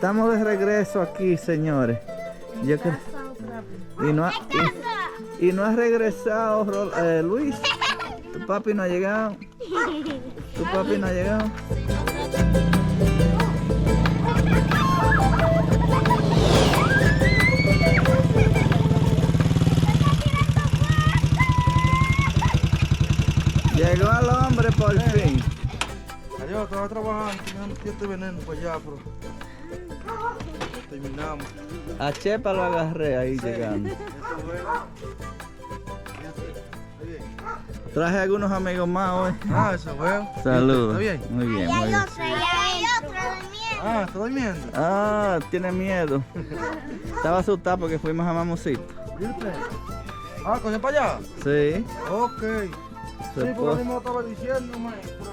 Estamos de regreso aquí, señores. Yo creo... y no ha regresado Luis. Tu papi no ha llegado. Tu papi no ha llegado. Llegó el hombre por fin. Adiós, estaba trabajando, yo estoy veneno para allá, pero terminamos. A Chepa lo agarré ahí llegando. Traje algunos amigos más hoy. Ah, eso veo. Saludos. ¿Está bien? Muy bien, muy bien. Ah, ¿está durmiendo? Ah, tiene miedo. Estaba asustado porque fuimos a Mamosito. ¿Viste? Ah, ¿coño para allá? Sí. Ok. Sí, Se por lo fue. mismo lo estaba diciendo, maestro.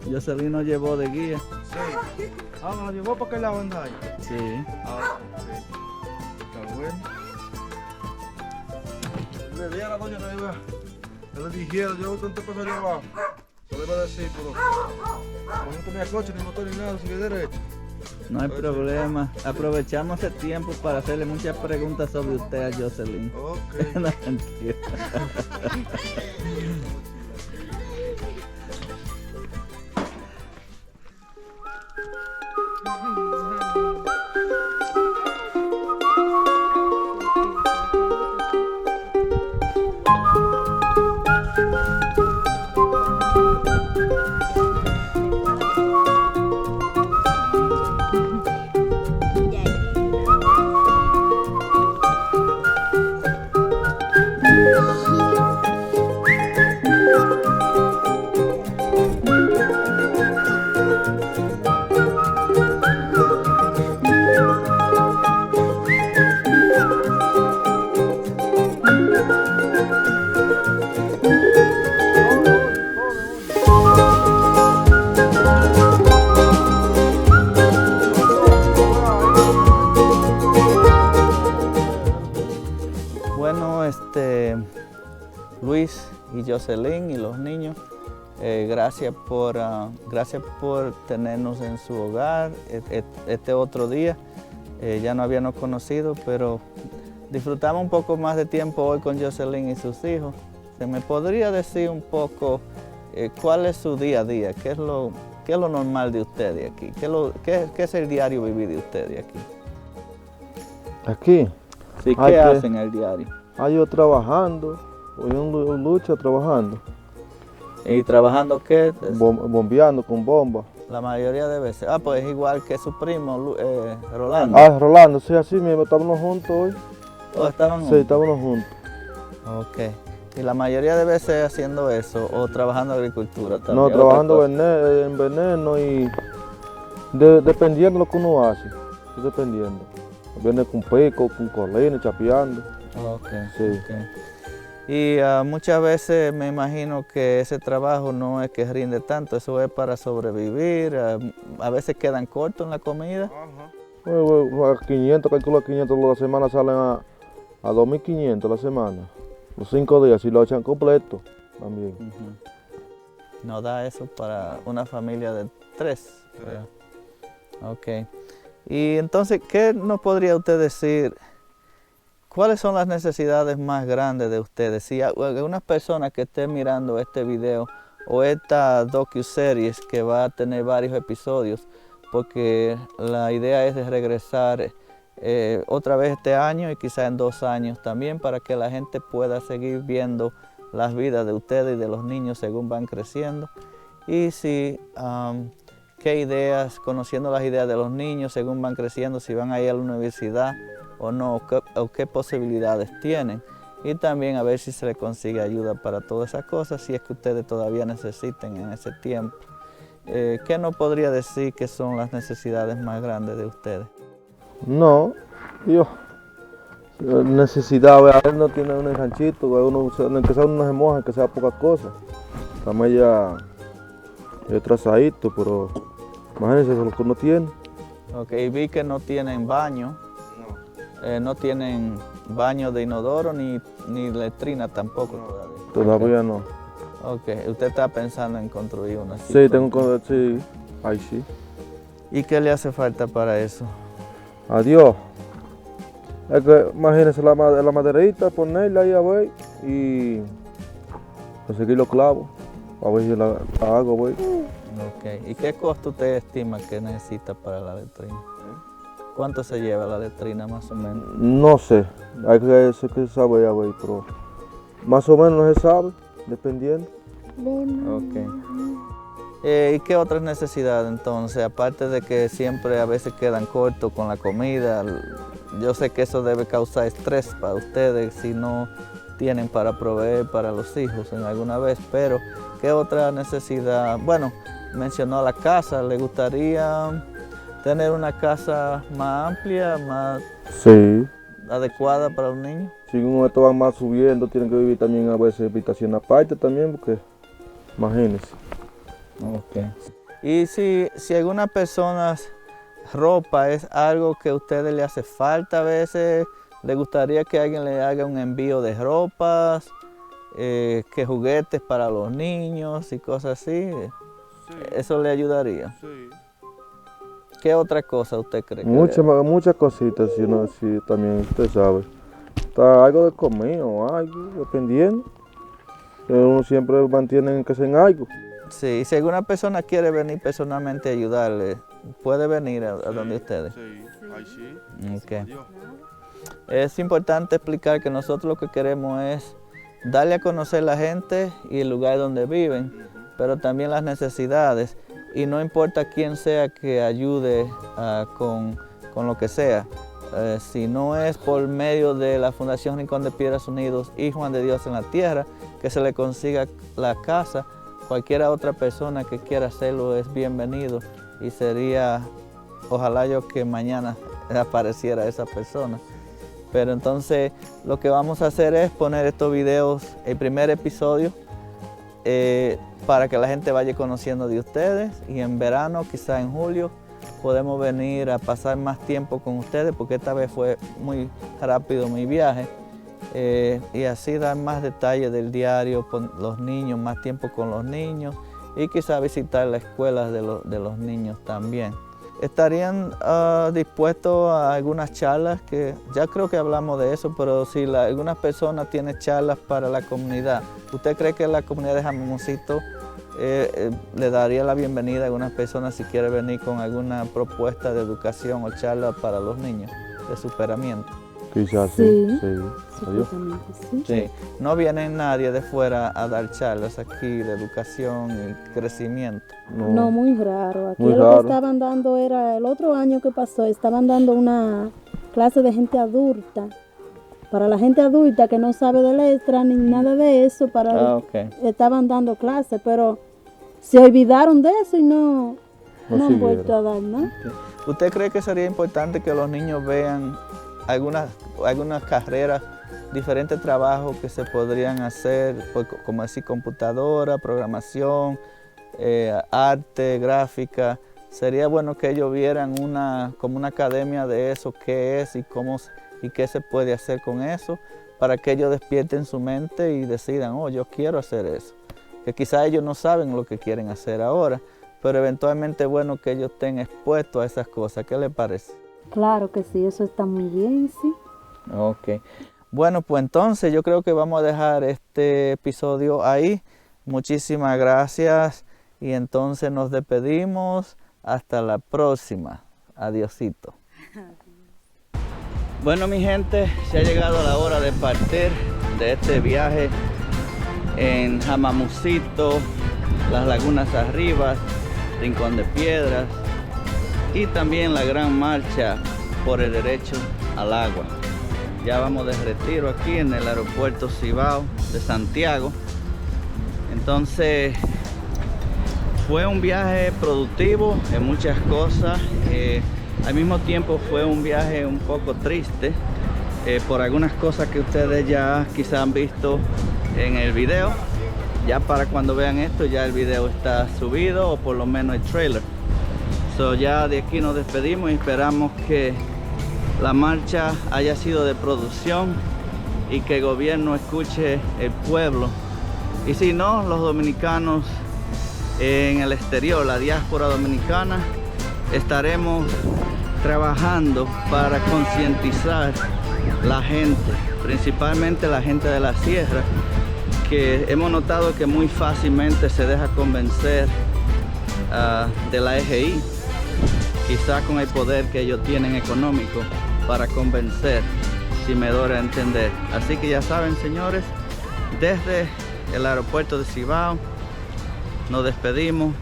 Jocelyn nos llevó de guía. Sí. Ah, ¿me lo llevó para qué lado anda ahí? Sí. Ah, ok. Está bueno. Le dije a la doña que iba. Yo le dijera, yo tanto peso allá abajo. Yo le iba a decir, pero como no tenía coche, ni motor, ni nada, sigue derecho. No hay problema. Aprovechamos el tiempo para hacerle muchas preguntas sobre usted a Jocelyn. Ok. No, mentira. Bueno, Luis y Jocelyn y los niños, gracias por tenernos en su hogar este otro día. Ya no habíamos conocido, pero disfrutamos un poco más de tiempo hoy con Jocelyn y sus hijos. ¿Se me podría decir un poco cuál es su día a día? ¿Qué es lo normal de ustedes aquí? ¿Qué es el diario vivir de ustedes aquí? Aquí, Sí, Ay, ¿qué ¿qué? hacen el diario? yo trabajando, hoy un lucha trabajando, ¿Y trabajando qué? bombeando con bomba. La mayoría de veces. Ah, pues igual que su primo, Rolando. Ah, Rolando, sí, así mismo, estábamos juntos hoy. ¿O estaban Sí, juntos? estábamos juntos. Ok. ¿Y la mayoría de veces haciendo eso o trabajando en agricultura también? No, otra trabajando cosa? en veneno y dependiendo de lo que uno hace, dependiendo. Viene con pico, con colina, chapeando. Ok, Sí. ok. Y muchas veces me imagino que ese trabajo no es que rinde tanto, eso es para sobrevivir, a veces quedan cortos en la comida. Ajá. A 500, calculo a 500 la semana salen a 2.500 la semana. Los 5 días, si lo echan completo también. Ujú. No da eso para una familia de 3. Ok. Y entonces, ¿qué nos podría usted decir? ¿Cuáles son las necesidades más grandes de ustedes? Si algunas personas que estén mirando este video o esta docuseries que va a tener varios episodios, porque la idea es de regresar otra vez este año y quizá en 2 años también, para que la gente pueda seguir viendo las vidas de ustedes y de los niños según van creciendo. Y si, qué ideas, conociendo las ideas de los niños según van creciendo, si van a ir a la universidad o no, o qué posibilidades tienen. Y también a ver si se les consigue ayuda para todas esas cosas, si es que ustedes todavía necesiten en ese tiempo. ¿Qué nos podría decir que son las necesidades más grandes de ustedes? No, necesidad, a ver, no tiene un ranchito, uno, que sea una gemoja, que sea pocas cosas. Estamos ya atrasadito, pero imagínense eso es lo que uno tiene. Ok, vi que no tienen baño, no tienen baño de inodoro ni letrina tampoco todavía. Todavía no. Ok, usted está pensando en construir una así. Sí, tengo que, sí, ahí sí. ¿Y qué le hace falta para eso? Adiós. Es que imagínense la maderita, ponerla ahí a ver y conseguir los clavos. A ver si la hago, güey. Ok. ¿Y qué costo usted estima que necesita para la letrina? ¿Cuánto se lleva la letrina más o menos? No sé, hay que eso que sabe ya, güey, pero más o menos no se sabe, dependiendo. Ok. ¿Y qué otras necesidades entonces? Aparte de que siempre a veces quedan cortos con la comida, yo sé que eso debe causar estrés para ustedes si no tienen para proveer para los hijos en alguna vez, pero ¿qué otra necesidad? Bueno, mencionó la casa, ¿le gustaría tener una casa más amplia, más Sí. adecuada para los niños? Si uno esto va más subiendo, tienen que vivir también a veces habitación aparte también, porque imagínense. Ok. Y si algunas personas, ropa es algo que a ustedes le hace falta a veces, ¿le gustaría que alguien le haga un envío de ropas, que juguetes para los niños y cosas así? Sí, ¿Eso le ayudaría? sí. ¿Qué otra cosa usted cree? Muchas cositas, si uno, si también usted sabe. Está algo de comer o algo, dependiendo. Pero uno siempre mantiene que sea en algo. Sí, y si alguna persona quiere venir personalmente a ayudarle, puede venir a donde ustedes. Sí, ahí sí. Ok. Adiós. Es importante explicar que nosotros lo que queremos es darle a conocer la gente y el lugar donde viven, pero también las necesidades. Y no importa quién sea que ayude con lo que sea. Si no es por medio de la Fundación Rincón de Piedras Unidos y Juan de Dios en la Tierra, que se le consiga la casa, cualquier otra persona que quiera hacerlo es bienvenido y sería, ojalá yo que mañana apareciera esa persona. Pero entonces lo que vamos a hacer es poner estos videos, el primer episodio, para que la gente vaya conociendo de ustedes y en verano, quizá en julio, podemos venir a pasar más tiempo con ustedes porque esta vez fue muy rápido mi viaje y así dar más detalles del diario con los niños, más tiempo con los niños y quizá visitar las escuelas de los niños también. ¿Estarían dispuestos a algunas charlas? Que ya creo que hablamos de eso, pero si algunas personas tienen charlas para la comunidad, ¿usted cree que la comunidad de Jamamoncito le daría la bienvenida a algunas personas si quiere venir con alguna propuesta de educación o charla para los niños de superamiento? Quizás Sí. sí. Adiós. Supuestamente, sí. Sí. No viene nadie de fuera a dar charlas aquí de educación y crecimiento. No, muy raro. Aquí Muy lo raro. que estaban dando era, el otro año que pasó, estaban dando una clase de gente adulta. Para la gente adulta que no sabe de letra ni nada de eso, Ok. estaban dando clases, pero se olvidaron de eso y no han siguieron. vuelto a dar, ¿no? ¿Usted cree que sería importante que los niños vean algunas carreras, diferentes trabajos que se podrían hacer, como decir, computadora, programación, arte, gráfica? Sería bueno que ellos vieran como una academia de eso, qué es y qué se puede hacer con eso, para que ellos despierten su mente y decidan, oh, yo quiero hacer eso. Que quizás ellos no saben lo que quieren hacer ahora, pero eventualmente es bueno que ellos estén expuestos a esas cosas. ¿Qué les parece? Claro que sí, eso está muy bien, sí. Ok. Bueno, pues entonces yo creo que vamos a dejar este episodio ahí. Muchísimas gracias y entonces nos despedimos. Hasta la próxima. Adiosito. Bueno, mi gente, se ha llegado la hora de partir de este viaje en Jamamucito, las Lagunas Arribas, Rincón de Piedras y también la gran marcha por el derecho al agua. Ya vamos de retiro aquí en el aeropuerto Cibao de Santiago. Entonces fue un viaje productivo en muchas cosas. Al mismo tiempo fue un viaje un poco triste por algunas cosas que ustedes ya quizás han visto en el video. Ya para cuando vean esto ya el video está subido o por lo menos el trailer. So ya de aquí nos despedimos y esperamos que la marcha haya sido de producción y que el gobierno escuche el pueblo. Y si no, los dominicanos en el exterior, la diáspora dominicana, estaremos trabajando para concientizar la gente, principalmente la gente de la sierra, que hemos notado que muy fácilmente se deja convencer de la EGI, quizá con el poder que ellos tienen económico para convencer, si me doy a entender. Así que ya saben, señores, desde el aeropuerto de Cibao nos despedimos.